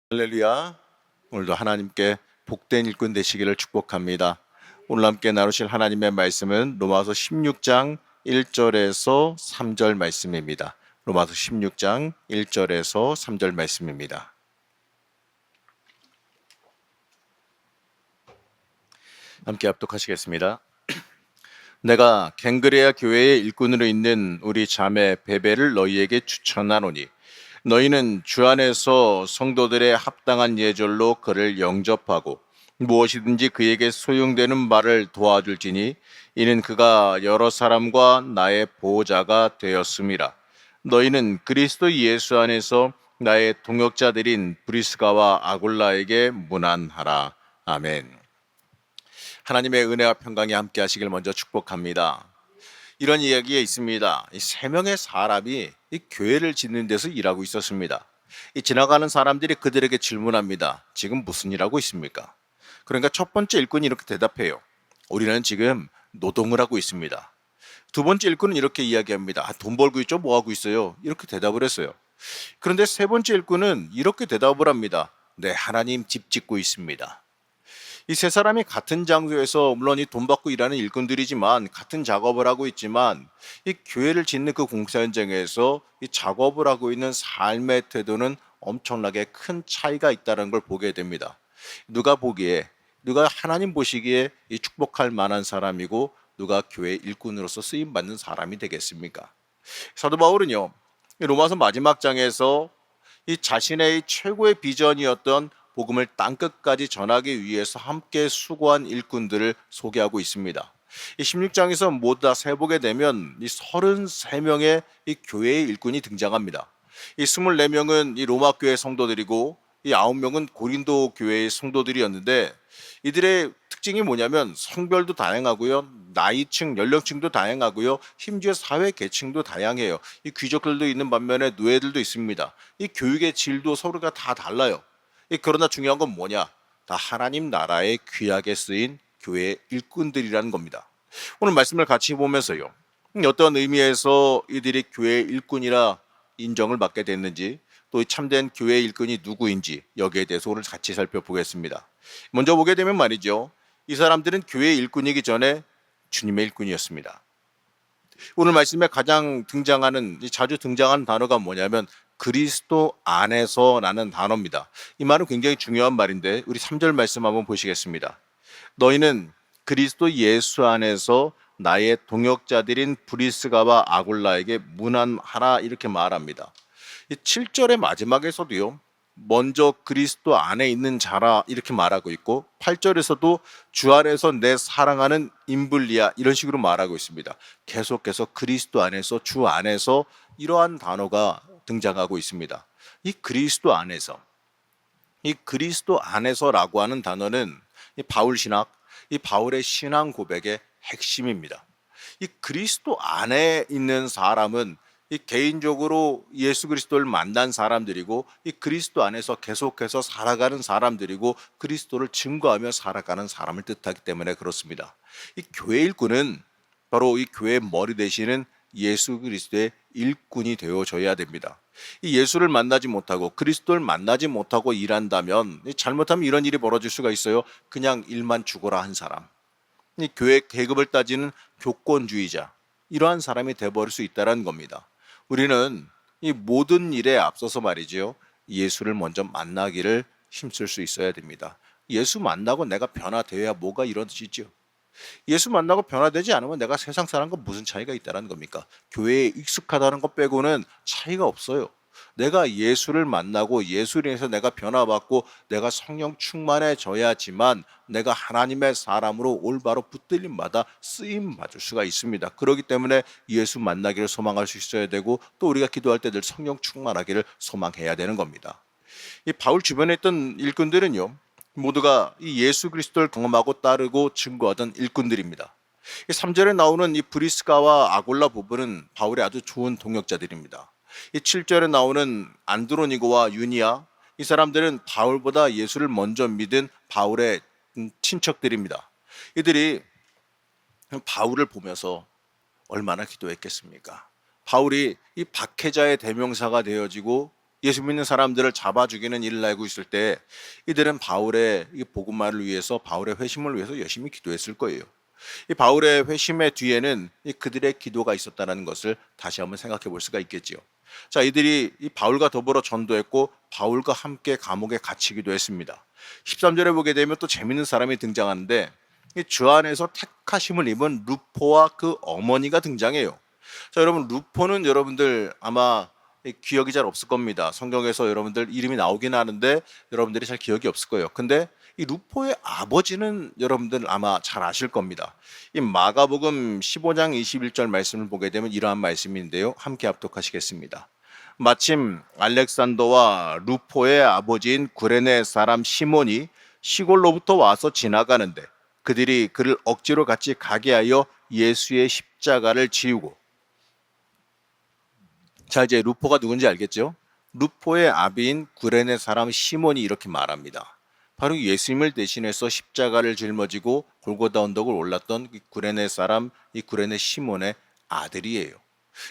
할렐루야. 오늘도 하나님께 복된 일꾼 되시기를 축복합니다. 오늘 함께 나누실 하나님의 말씀은 로마서 16장 1절에서 3절 말씀입니다. 로마서 16장 1절에서 3절 말씀입니다. 함께 합독하시겠습니다. 내가 갱그레아 교회의 일꾼으로 있는 우리 자매 베베를 너희에게 추천하노니 너희는 주 안에서 성도들의 합당한 예절로 그를 영접하고 무엇이든지 그에게 소용되는 말을 도와줄지니 이는 그가 여러 사람과 나의 보호자가 되었음이라. 너희는 그리스도 예수 안에서 나의 동역자들인 브리스가와 아굴라에게 문안하라. 아멘. 하나님의 은혜와 평강이 함께 하시길 먼저 축복합니다. 이런 이야기가 있습니다. 이 세 명의 사람이 이 교회를 짓는 데서 일하고 있었습니다. 이 지나가는 사람들이 그들에게 질문합니다. 지금 무슨 일 하고 있습니까? 그러니까 첫 번째 일꾼이 이렇게 대답해요. 우리는 지금 노동을 하고 있습니다. 두 번째 일꾼은 이렇게 이야기합니다. 돈 벌고 있죠? 뭐 하고 있어요? 이렇게 대답을 했어요. 그런데 세 번째 일꾼은 이렇게 대답을 합니다. 네, 하나님 집 짓고 있습니다. 이 세 사람이 같은 장소에서 물론 이 돈 받고 일하는 일꾼들이지만 같은 작업을 하고 있지만 이 교회를 짓는 그 공사 현장에서 이 작업을 하고 있는 삶의 태도는 엄청나게 큰 차이가 있다는 걸 보게 됩니다. 누가 하나님 보시기에 이 축복할 만한 사람이고 누가 교회 일꾼으로서 쓰임 받는 사람이 되겠습니까? 사도 바울은요, 이 로마서 마지막 장에서 이 자신의 최고의 비전이었던 복음을 땅끝까지 전하기 위해서 함께 수고한 일꾼들을 소개하고 있습니다. 이 16장에서 모두 다 세보게 되면 이 33명의 이 교회의 일꾼이 등장합니다. 이 24명은 이 로마 교회 성도들이고 이 9명은 고린도 교회의 성도들이었는데 이들의 특징이 뭐냐면 성별도 다양하고요. 나이층, 연령층도 다양하고요. 심지어 사회 계층도 다양해요. 이 귀족들도 있는 반면에 노예들도 있습니다. 이 교육의 질도 서로가 다 달라요. 그러나 중요한 건 뭐냐? 다 하나님 나라에 귀하게 쓰인 교회의 일꾼들이라는 겁니다. 오늘 말씀을 같이 보면서요. 어떤 의미에서 이들이 교회의 일꾼이라 인정을 받게 됐는지 또 참된 교회의 일꾼이 누구인지 여기에 대해서 오늘 같이 살펴보겠습니다. 먼저 보게 되면 말이죠. 이 사람들은 교회의 일꾼이기 전에 주님의 일꾼이었습니다. 오늘 말씀에 자주 등장하는 단어가 뭐냐면 그리스도 안에서라는 단어입니다. 이 말은 굉장히 중요한 말인데 우리 3절 말씀 한번 보시겠습니다. 너희는 그리스도 예수 안에서 나의 동역자들인 브리스가와 아굴라에게 문안하라 이렇게 말합니다. 이 7절의 마지막에서도요. 먼저 그리스도 안에 있는 자라 이렇게 말하고 있고 8절에서도 주 안에서 내 사랑하는 인블리아 이런 식으로 말하고 있습니다. 계속해서 그리스도 안에서 주 안에서 이러한 단어가 등장하고 있습니다. 이 그리스도 안에서라고 하는 단어는 이 바울의 신앙 고백의 핵심입니다. 이 그리스도 안에 있는 사람은 이 개인적으로 예수 그리스도를 만난 사람들이고 이 그리스도 안에서 계속해서 살아가는 사람들이고 그리스도를 증거하며 살아가는 사람을 뜻하기 때문에 그렇습니다. 이 교회 일꾼은 바로 이 교회의 머리 되시는 예수 그리스도의 일꾼이 되어져야 됩니다. 이 예수를 만나지 못하고 그리스도를 만나지 못하고 일한다면 잘못하면 이런 일이 벌어질 수가 있어요. 그냥 일만 죽어라 한 사람. 이 교회 계급을 따지는 교권주의자. 이러한 사람이 되어버릴 수 있다는 겁니다. 우리는 이 모든 일에 앞서서 말이죠. 예수를 먼저 만나기를 힘쓸 수 있어야 됩니다. 예수 만나고 내가 변화되어야 뭐가 이루어지죠. 예수 만나고 변화되지 않으면 내가 세상 사람과 무슨 차이가 있다는 겁니까? 교회에 익숙하다는 것 빼고는 차이가 없어요. 내가 예수를 만나고 예수를 인해서 내가 변화받고 내가 성령 충만해져야지만 내가 하나님의 사람으로 올바로 붙들림마다 쓰임 받을 수가 있습니다. 그렇기 때문에 예수 만나기를 소망할 수 있어야 되고 또 우리가 기도할 때 늘 성령 충만하기를 소망해야 되는 겁니다. 이 바울 주변에 있던 일꾼들은요. 모두가 이 예수 그리스도를 경험하고 따르고 증거하던 일꾼들입니다. 3절에 나오는 이 브리스가와 아골라 부부는 바울의 아주 좋은 동역자들입니다. 이 7절에 나오는 안드로니고와 유니아 이 사람들은 바울보다 예수를 먼저 믿은 바울의 친척들입니다. 이들이 바울을 보면서 얼마나 기도했겠습니까? 바울이 이 박해자의 대명사가 되어지고 예수 믿는 사람들을 잡아 죽이는 일을 알고 있을 때 이들은 바울의 이 복음화를 위해서, 바울의 회심을 위해서 열심히 기도했을 거예요. 이 바울의 회심의 뒤에는 이 그들의 기도가 있었다는 것을 다시 한번 생각해 볼 수가 있겠지요. 자, 이들이 이 바울과 더불어 전도했고 바울과 함께 감옥에 갇히기도 했습니다. 13절에 보게 되면 또 재밌는 사람이 등장하는데 이 주 안에서 택하심을 입은 루포와 그 어머니가 등장해요. 자, 여러분, 루포는 여러분들 아마 기억이 잘 없을 겁니다. 성경에서 여러분들 이름이 나오긴 하는데 여러분들이 잘 기억이 없을 거예요. 근데 이 루포의 아버지는 여러분들 아마 잘 아실 겁니다. 이 마가복음 15장 21절 말씀을 보게 되면 이러한 말씀인데요. 함께 합독하시겠습니다. 마침 알렉산더와 루포의 아버지인 구레네 사람 시몬이 시골로부터 와서 지나가는데 그들이 그를 억지로 같이 가게 하여 예수의 십자가를 지우고. 자, 이제 루포가 누군지 알겠죠? 루포의 아비인 구레네 사람 시몬이 이렇게 말합니다. 바로 예수님을 대신해서 십자가를 짊어지고 골고다 언덕을 올랐던 이 구레네 사람, 이 구레네 시몬의 아들이에요.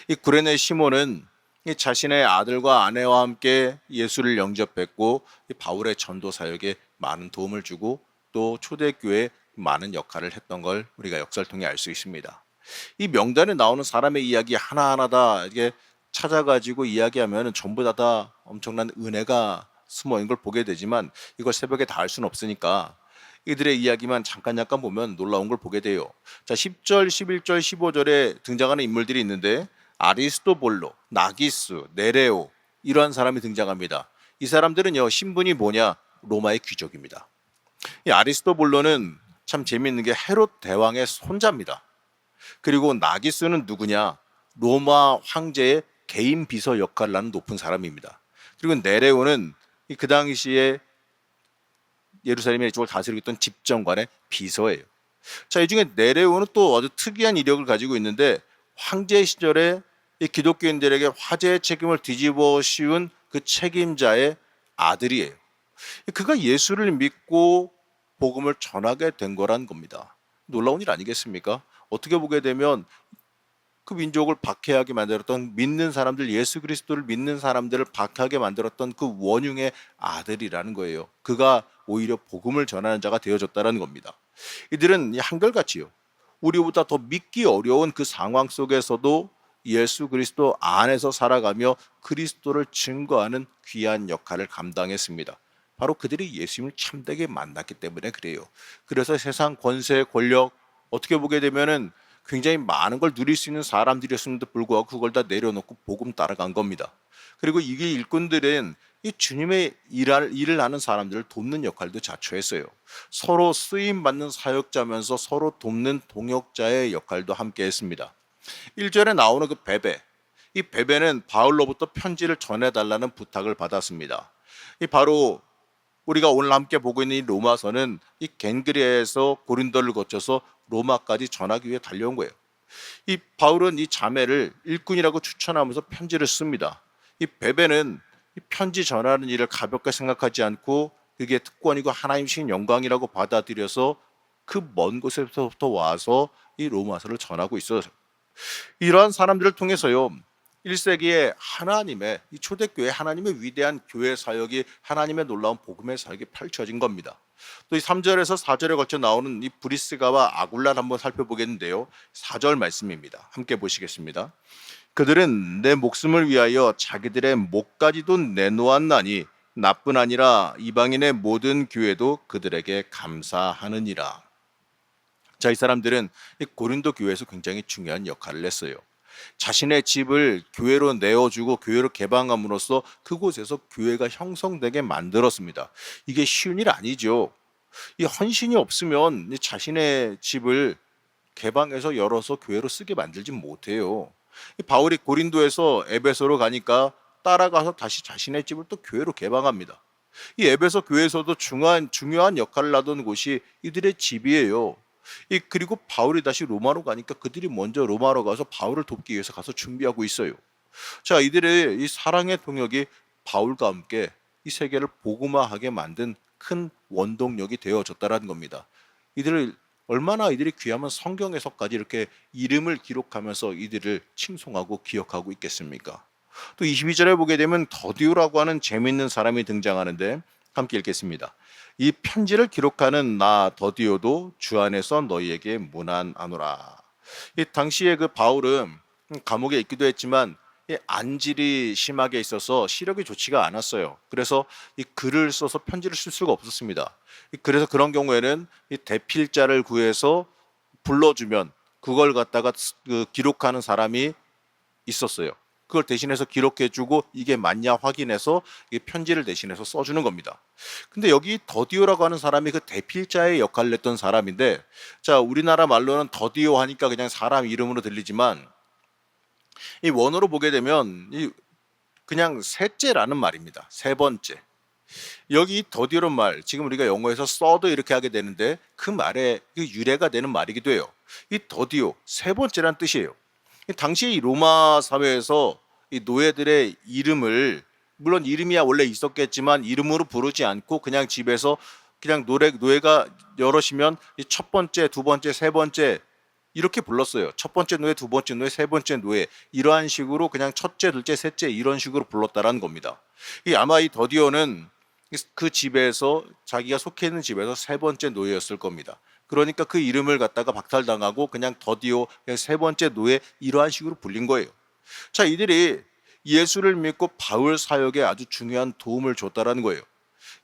이 구레네 시몬은 이 자신의 아들과 아내와 함께 예수를 영접했고 이 바울의 전도 사역에 많은 도움을 주고 또 초대교회에 많은 역할을 했던 걸 우리가 역사를 통해 알 수 있습니다. 이 명단에 나오는 사람의 이야기 하나하나 다 이게 찾아가지고 이야기하면 전부 다 엄청난 은혜가 숨어 있는 걸 보게 되지만 이걸 새벽에 다 할 수는 없으니까 이들의 이야기만 잠깐 보면 놀라운 걸 보게 돼요. 자, 10절, 11절, 15절에 등장하는 인물들이 있는데 아리스토볼로, 나기스, 네레오 이러한 사람이 등장합니다. 이 사람들은요, 신분이 뭐냐? 로마의 귀족입니다. 이 아리스토볼로는 참 재미있는 게 헤롯 대왕의 손자입니다. 그리고 나기스는 누구냐? 로마 황제의 개인 비서 역할을 하는 높은 사람입니다. 그리고 네레오는 그 당시에 예루살렘의 이쪽을 다스리고 있던 집정관의 비서예요. 자, 이 중에 네레오는 또 아주 특이한 이력을 가지고 있는데 황제 시절에 이 기독교인들에게 화제의 책임을 뒤집어 씌운 그 책임자의 아들이에요. 그가 예수를 믿고 복음을 전하게 된 거란 겁니다. 놀라운 일 아니겠습니까? 어떻게 보게 되면 그 민족을 박해하게 만들었던 믿는 사람들, 예수 그리스도를 믿는 사람들을 박해하게 만들었던 그 원흉의 아들이라는 거예요. 그가 오히려 복음을 전하는 자가 되어졌다는 겁니다. 이들은 한결같이요, 우리보다 더 믿기 어려운 그 상황 속에서도 예수 그리스도 안에서 살아가며 그리스도를 증거하는 귀한 역할을 감당했습니다. 바로 그들이 예수님을 참되게 만났기 때문에 그래요. 그래서 세상 권세, 권력, 어떻게 보게 되면은 굉장히 많은 걸 누릴 수 있는 사람들이었음에도 불구하고 그걸 다 내려놓고 복음 따라간 겁니다. 그리고 이게 일꾼들은 이 주님의 일을 하는 사람들을 돕는 역할도 자처했어요. 서로 쓰임 받는 사역자면서 서로 돕는 동역자의 역할도 함께 했습니다. 1절에 나오는 그 베베, 이 베베는 바울로부터 편지를 전해달라는 부탁을 받았습니다. 이 바로 우리가 오늘 함께 보고 있는 이 로마서는 이 겐그리아에서 고린도를 거쳐서 로마까지 전하기 위해 달려온 거예요. 이 바울은 이 자매를 일꾼이라고 추천하면서 편지를 씁니다. 이 베베는 이 편지 전하는 일을 가볍게 생각하지 않고 그게 특권이고 하나님 주신 영광이라고 받아들여서 그 먼 곳에서부터 와서 이 로마서를 전하고 있어요. 이러한 사람들을 통해서요, 1세기에 하나님의 이 초대교회, 하나님의 위대한 교회 사역이, 하나님의 놀라운 복음의 사역이 펼쳐진 겁니다. 또 이 3절에서 4절에 걸쳐 나오는 이 브리스가와 아굴라를 한번 살펴보겠는데요. 4절 말씀입니다. 함께 보시겠습니다. 그들은 내 목숨을 위하여 자기들의 목까지도 내놓았나니 나뿐 아니라 이방인의 모든 교회도 그들에게 감사하느니라. 자, 이 사람들은 이 고린도 교회에서 굉장히 중요한 역할을 했어요. 자신의 집을 교회로 내어주고 교회로 개방함으로써 그곳에서 교회가 형성되게 만들었습니다. 이게 쉬운 일 아니죠. 이 헌신이 없으면 자신의 집을 개방해서 열어서 교회로 쓰게 만들지 못해요. 바울이 고린도에서 에베소로 가니까 따라가서 다시 자신의 집을 또 교회로 개방합니다. 이 에베소 교회에서도 중요한 역할을 하던 곳이 이들의 집이에요. 그리고 바울이 다시 로마로 가니까 그들이 먼저 로마로 가서 바울을 돕기 위해서 가서 준비하고 있어요. 자, 이들의 이 사랑의 동역이 바울과 함께 이 세계를 복음화하게 만든 큰 원동력이 되어졌다는 겁니다. 얼마나 이들이 귀하면 성경에서까지 이렇게 이름을 기록하면서 이들을 칭송하고 기억하고 있겠습니까? 또 22절에 보게 되면 더디오라고 하는 재미있는 사람이 등장하는데 함께 읽겠습니다. 이 편지를 기록하는 나 더디오도 주 안에서 너희에게 문안하노라. 이 당시에 그 바울은 감옥에 있기도 했지만 이 안질이 심하게 있어서 시력이 좋지가 않았어요. 그래서 이 글을 써서 편지를 쓸 수가 없었습니다. 그래서 그런 경우에는 이 대필자를 구해서 불러주면 그걸 갖다가 기록하는 사람이 있었어요. 그걸 대신해서 기록해주고 이게 맞냐 확인해서 이 편지를 대신해서 써주는 겁니다. 근데 여기 더디오라고 하는 사람이 그 대필자의 역할을 했던 사람인데, 자, 우리나라 말로는 더디오 하니까 그냥 사람 이름으로 들리지만 이 원어로 보게 되면 이 그냥 셋째라는 말입니다. 세 번째. 여기 더디오란 말, 지금 우리가 영어에서 써도 이렇게 하게 되는데 그 말의 그 유래가 되는 말이기도 해요. 이 더디오, 세 번째란 뜻이에요. 당시 이 로마 사회에서 이 노예들의 이름을, 물론 이름이야 원래 있었겠지만 이름으로 부르지 않고 그냥 집에서 그냥 노예가 여럿이면 이 첫 번째, 두 번째, 세 번째 이렇게 불렀어요. 첫 번째 노예, 두 번째 노예, 세 번째 노예, 이러한 식으로 그냥 첫째, 둘째, 셋째 이런 식으로 불렀다라는 겁니다. 아마 이 더디오는 그 집에서, 자기가 속해 있는 집에서 세 번째 노예였을 겁니다. 그러니까 그 이름을 갖다가 박탈당하고 그냥 더디오, 그냥 세 번째 노예, 이러한 식으로 불린 거예요. 자, 이들이 예수를 믿고 바울 사역에 아주 중요한 도움을 줬다라는 거예요.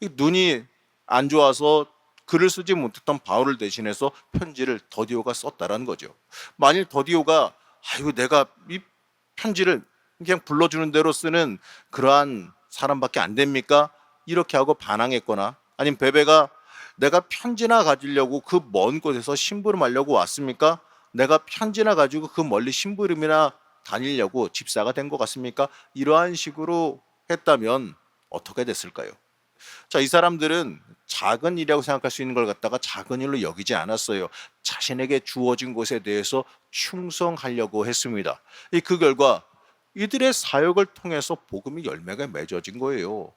눈이 안 좋아서 글을 쓰지 못했던 바울을 대신해서 편지를 더디오가 썼다라는 거죠. 만일 더디오가 아이고 내가 이 편지를 그냥 불러주는 대로 쓰는 그러한 사람밖에 안 됩니까? 이렇게 하고 반항했거나, 아니면 베베가 내가 편지나 가지려고 그 먼 곳에서 심부름하려고 왔습니까? 내가 편지나 가지고 그 멀리 심부름이나 다니려고 집사가 된 것 같습니까? 이러한 식으로 했다면 어떻게 됐을까요? 자, 이 사람들은 작은 일이라고 생각할 수 있는 걸 갖다가 작은 일로 여기지 않았어요. 자신에게 주어진 것에 대해서 충성하려고 했습니다. 그 결과 이들의 사역을 통해서 복음의 열매가 맺어진 거예요.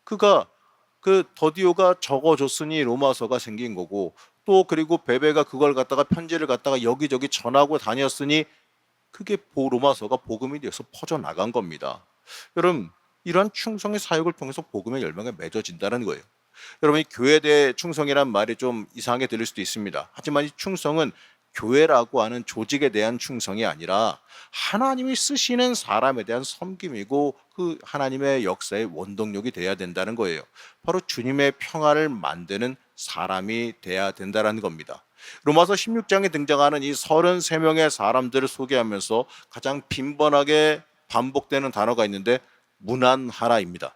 그 더디오가 적어줬으니 로마서가 생긴 거고, 또 그리고 베베가 그걸 갖다가 편지를 갖다가 여기저기 전하고 다녔으니 그게 로마서가 복음이 되어서 퍼져나간 겁니다. 여러분, 이러한 충성의 사역을 통해서 복음의 열매가 맺어진다는 거예요. 여러분, 이 교회에 대해 충성이란 말이 좀 이상하게 들릴 수도 있습니다. 하지만 이 충성은 교회라고 하는 조직에 대한 충성이 아니라 하나님이 쓰시는 사람에 대한 섬김이고 그 하나님의 역사의 원동력이 돼야 된다는 거예요. 바로 주님의 평화를 만드는 사람이 돼야 된다는 겁니다. 로마서 16장에 등장하는 이 33명의 사람들을 소개하면서 가장 빈번하게 반복되는 단어가 있는데 문안하라입니다.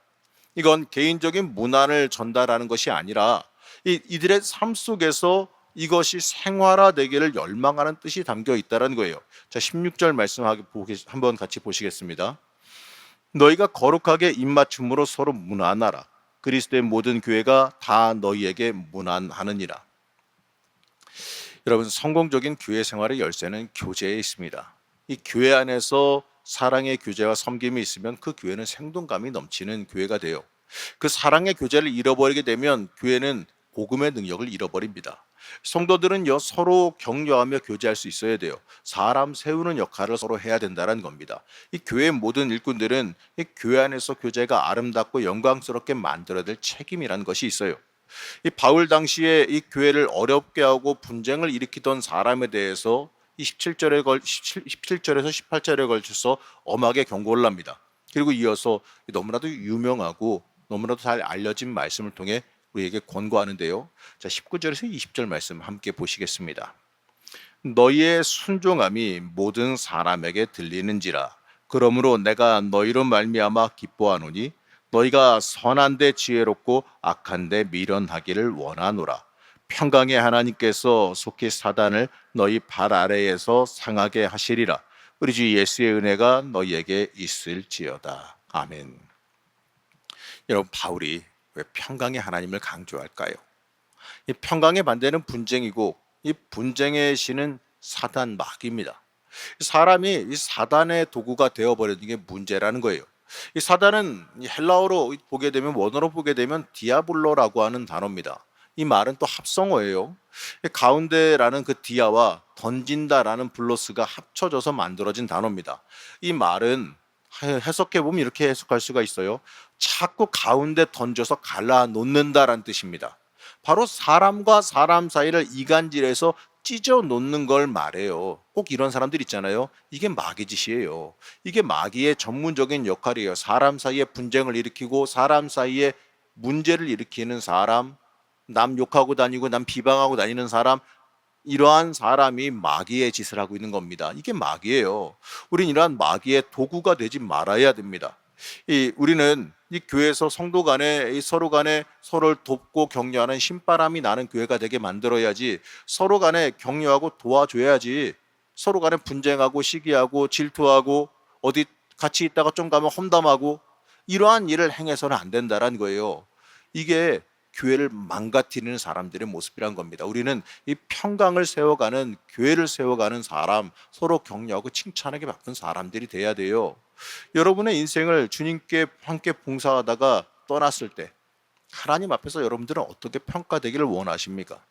이건 개인적인 문안을 전달하는 것이 아니라 이들의 삶 속에서 이것이 생활화되기를 열망하는 뜻이 담겨 있다는 거예요. 자, 16절 말씀 한번 같이 보시겠습니다. 너희가 거룩하게 입맞춤으로 서로 문안하라. 그리스도의 모든 교회가 다 너희에게 문안하느니라. 여러분, 성공적인 교회 생활의 열쇠는 교제에 있습니다. 이 교회 안에서 사랑의 교제와 섬김이 있으면 그 교회는 생동감이 넘치는 교회가 돼요. 그 사랑의 교제를 잃어버리게 되면 교회는 복음의 능력을 잃어버립니다. 성도들은요, 서로 격려하며 교제할 수 있어야 돼요. 사람 세우는 역할을 서로 해야 된다는 겁니다. 이 교회의 모든 일꾼들은 이 교회 안에서 교제가 아름답고 영광스럽게 만들어야 될 책임이라는 것이 있어요. 이 바울 당시에 이 교회를 어렵게 하고 분쟁을 일으키던 사람에 대해서 17절에서 18절에 걸쳐서 엄하게 경고를 합니다. 그리고 이어서 너무나도 유명하고 너무나도 잘 알려진 말씀을 통해 우리에게 권고하는데요. 자, 19절에서 20절 말씀 함께 보시겠습니다. 너희의 순종함이 모든 사람에게 들리는지라. 그러므로 내가 너희로 말미암아 기뻐하노니 너희가 선한데 지혜롭고 악한데 미련하기를 원하노라. 평강의 하나님께서 속히 사단을 너희 발 아래에서 상하게 하시리라. 우리 주 예수의 은혜가 너희에게 있을지어다. 아멘. 여러분, 바울이 왜 평강의 하나님을 강조할까요? 이 평강의 반대는 분쟁이고 이 분쟁의 신은 사단 마귀입니다. 사람이 이 사단의 도구가 되어버리는 게 문제라는 거예요. 이 사단은 헬라어로 보게 되면, 원어로 보게 되면 디아블로라고 하는 단어입니다. 이 말은 또 합성어예요. 가운데라는 그 디아와 던진다라는 블로스가 합쳐져서 만들어진 단어입니다. 이 말은 해석해 보면 이렇게 해석할 수가 있어요. 자꾸 가운데 던져서 갈라 놓는다라는 뜻입니다. 바로 사람과 사람 사이를 이간질해서 찢어 놓는 걸 말해요. 꼭 이런 사람들 있잖아요. 이게 마귀 짓이에요. 이게 마귀의 전문적인 역할이에요. 사람 사이에 분쟁을 일으키고 사람 사이에 문제를 일으키는 사람, 남 욕하고 다니고 남 비방하고 다니는 사람, 이러한 사람이 마귀의 짓을 하고 있는 겁니다. 이게 마귀예요. 우린 이러한 마귀의 도구가 되지 말아야 됩니다. 우리는 이 교회에서 성도 간에 서로 간에 서로를 돕고 격려하는 신바람이 나는 교회가 되게 만들어야지, 서로 간에 격려하고 도와줘야지, 서로 간에 분쟁하고 시기하고 질투하고 어디 같이 있다가 좀 가면 험담하고 이러한 일을 행해서는 안 된다라는 거예요. 이게 교회를 망가뜨리는 사람들의 모습이란 겁니다. 우리는 이 평강을 세워가는, 교회를 세워가는 사람, 서로 격려하고 칭찬하게 바쁜 사람들이 돼야 돼요. 여러분의 인생을 주님께 함께 봉사하다가 떠났을 때 하나님 앞에서 여러분들은 어떻게 평가되기를 원하십니까?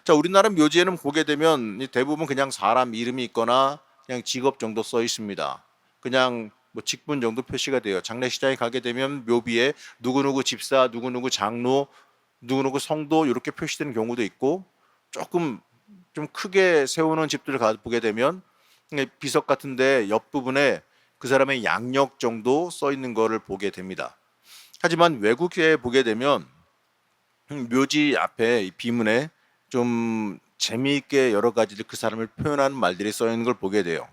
자, 우리나라 묘지에는 보게 되면 대부분 그냥 사람 이름이 있거나 그냥 직업 정도 써 있습니다. 그냥 뭐 직분 정도 표시가 돼요. 장례식장에 가게 되면 묘비에 누구누구 집사, 누구누구 장로, 누구누구 성도 이렇게 표시되는 경우도 있고, 조금 좀 크게 세우는 집들을 가보게 되면 비석 같은데 옆부분에 그 사람의 양력 정도 써 있는 거를 보게 됩니다. 하지만 외국에 보게 되면 묘지 앞에 비문에 좀 재미있게 여러 가지들 그 사람을 표현하는 말들이 써 있는 걸 보게 돼요.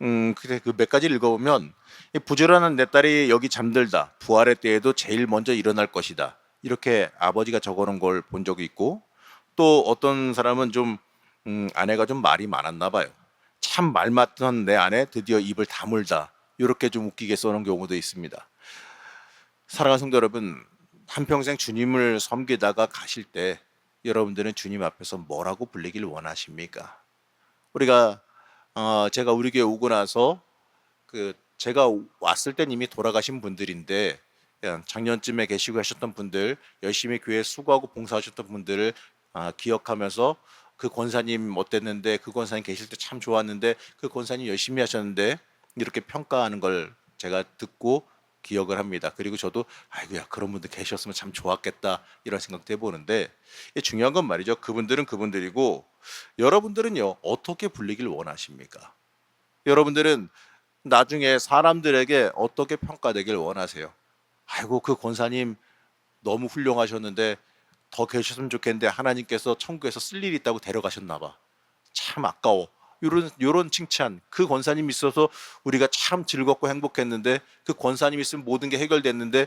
그래 그 몇 가지 읽어보면, 부지런한 내 딸이 여기 잠들다. 부활의 때에도 제일 먼저 일어날 것이다. 이렇게 아버지가 적어놓은 걸 본 적이 있고, 또 어떤 사람은 좀 아내가 좀 말이 많았나 봐요. 참 말 많던 내 아내 드디어 입을 다물다. 이렇게 좀 웃기게 써놓은 경우도 있습니다. 사랑하는 성도 여러분, 한평생 주님을 섬기다가 가실 때 여러분들은 주님 앞에서 뭐라고 불리길 원하십니까? 우리가 제가 우리 교회 오고 나서 제가 왔을 땐 이미 돌아가신 분들인데, 그냥 작년쯤에 계시고 하셨던 분들, 열심히 교회 수고하고 봉사하셨던 분들을 기억하면서 그 권사님 어땠는데, 그 권사님 계실 때 참 좋았는데, 그 권사님 열심히 하셨는데, 이렇게 평가하는 걸 제가 듣고 기억을 합니다. 그리고 저도 아이고야 그런 분들 계셨으면 참 좋았겠다 이런 생각도 해보는데, 중요한 건 말이죠. 그분들은 그분들이고 여러분들은요 어떻게 불리길 원하십니까? 여러분들은 나중에 사람들에게 어떻게 평가되길 원하세요? 아이고 그 권사님 너무 훌륭하셨는데 더 계셨으면 좋겠는데 하나님께서 천국에서 쓸 일이 있다고 데려가셨나 봐. 참 아까워. 요런 칭찬. 그 권사님 있어서 우리가 참 즐겁고 행복했는데, 그 권사님 있으면 모든 게 해결됐는데,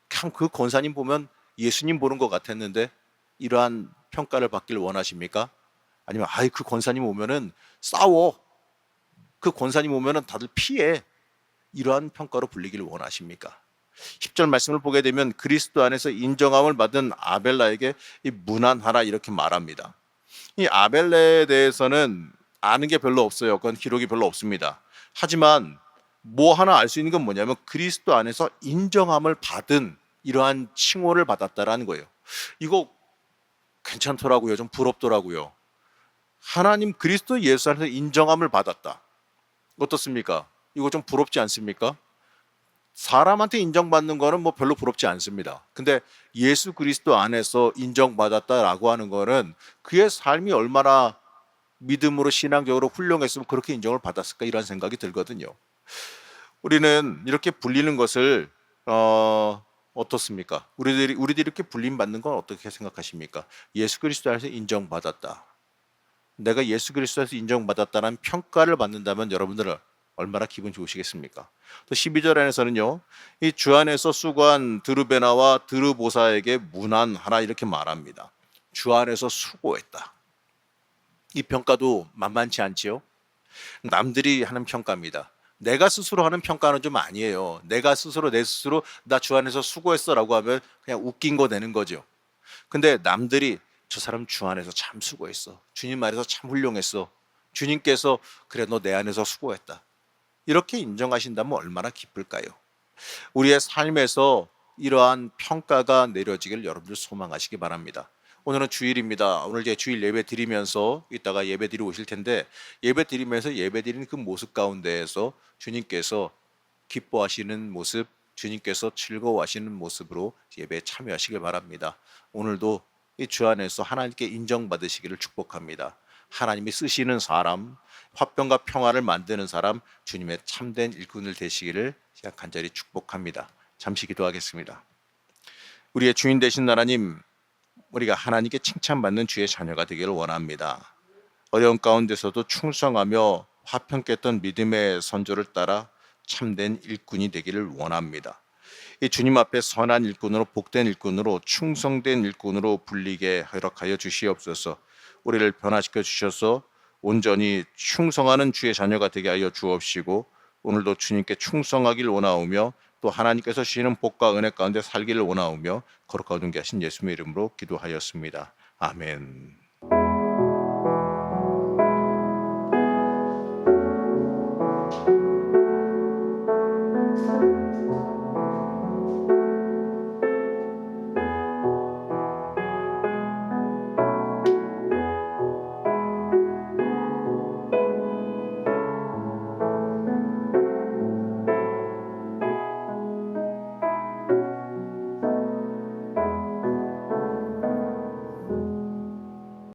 참 그 권사님 보면 예수님 보는 것 같았는데, 이러한 평가를 받기를 원하십니까? 아니면 아이 그 권사님 오면은 싸워. 그 권사님 오면은 다들 피해. 이러한 평가로 불리기를 원하십니까? 10절 말씀을 보게 되면 그리스도 안에서 인정함을 받은 아벨라에게 이 문안하라 이렇게 말합니다. 이 아벨레에 대해서는 아는 게 별로 없어요. 그건 기록이 별로 없습니다. 하지만 뭐 하나 알 수 있는 건 뭐냐면 그리스도 안에서 인정함을 받은, 이러한 칭호를 받았다라는 거예요. 이거 괜찮더라고요. 좀 부럽더라고요. 하나님 그리스도 예수 안에서 인정함을 받았다. 어떻습니까? 이거 좀 부럽지 않습니까? 사람한테 인정받는 거는 뭐 별로 부럽지 않습니다. 근데 예수 그리스도 안에서 인정받았다라고 하는 거는 그의 삶이 얼마나 믿음으로 신앙적으로 훌륭했으면 그렇게 인정을 받았을까, 이런 생각이 들거든요. 우리는 이렇게 불리는 것을 어떻습니까? 우리들이 이렇게 불림 받는 건 어떻게 생각하십니까? 예수 그리스도 안에서 인정받았다. 내가 예수 그리스도에서 인정받았다는 평가를 받는다면 여러분들은 얼마나 기분 좋으시겠습니까? 또 12절에서는요, 이 주 안에서 수고한 드르베나와 드르보사에게 문안하라 이렇게 말합니다. 주 안에서 수고했다. 이 평가도 만만치 않지요? 남들이 하는 평가입니다. 내가 스스로 하는 평가는 좀 아니에요. 내가 스스로 내 스스로 나 주 안에서 수고했어라고 하면 그냥 웃긴 거 되는 거죠. 근데 남들이 저 사람 주 안에서 참 수고했어. 주님 안에서 참 훌륭했어. 주님께서 그래 너 내 안에서 수고했다. 이렇게 인정하신다면 얼마나 기쁠까요? 우리의 삶에서 이러한 평가가 내려지기를 여러분들 소망하시기 바랍니다. 오늘은 주일입니다. 오늘 이제 주일 예배 드리면서 이따가 예배 드리고 오실 텐데 예배 드리면서 예배 드리는 그 모습 가운데에서 주님께서 기뻐하시는 모습, 주님께서 즐거워하시는 모습으로 예배에 참여하시길 바랍니다. 오늘도 이 주 안에서 하나님께 인정받으시기를 축복합니다. 하나님이 쓰시는 사람, 화평과 평화를 만드는 사람, 주님의 참된 일꾼을 되시기를 제가 간절히 축복합니다. 잠시 기도하겠습니다. 우리의 주인 되신 하나님, 우리가 하나님께 칭찬받는 주의 자녀가 되기를 원합니다. 어려운 가운데서도 충성하며 화평케 했던 믿음의 선조를 따라 참된 일꾼이 되기를 원합니다. 이 주님 앞에 선한 일꾼으로, 복된 일꾼으로, 충성된 일꾼으로 불리게 허락하여 주시옵소서. 우리를 변화시켜 주셔서 온전히 충성하는 주의 자녀가 되게 하여 주옵시고, 오늘도 주님께 충성하길 원하오며 또 하나님께서 주시는 복과 은혜 가운데 살기를 원하오며 거룩하게 하신 예수님의 이름으로 기도하였습니다. 아멘.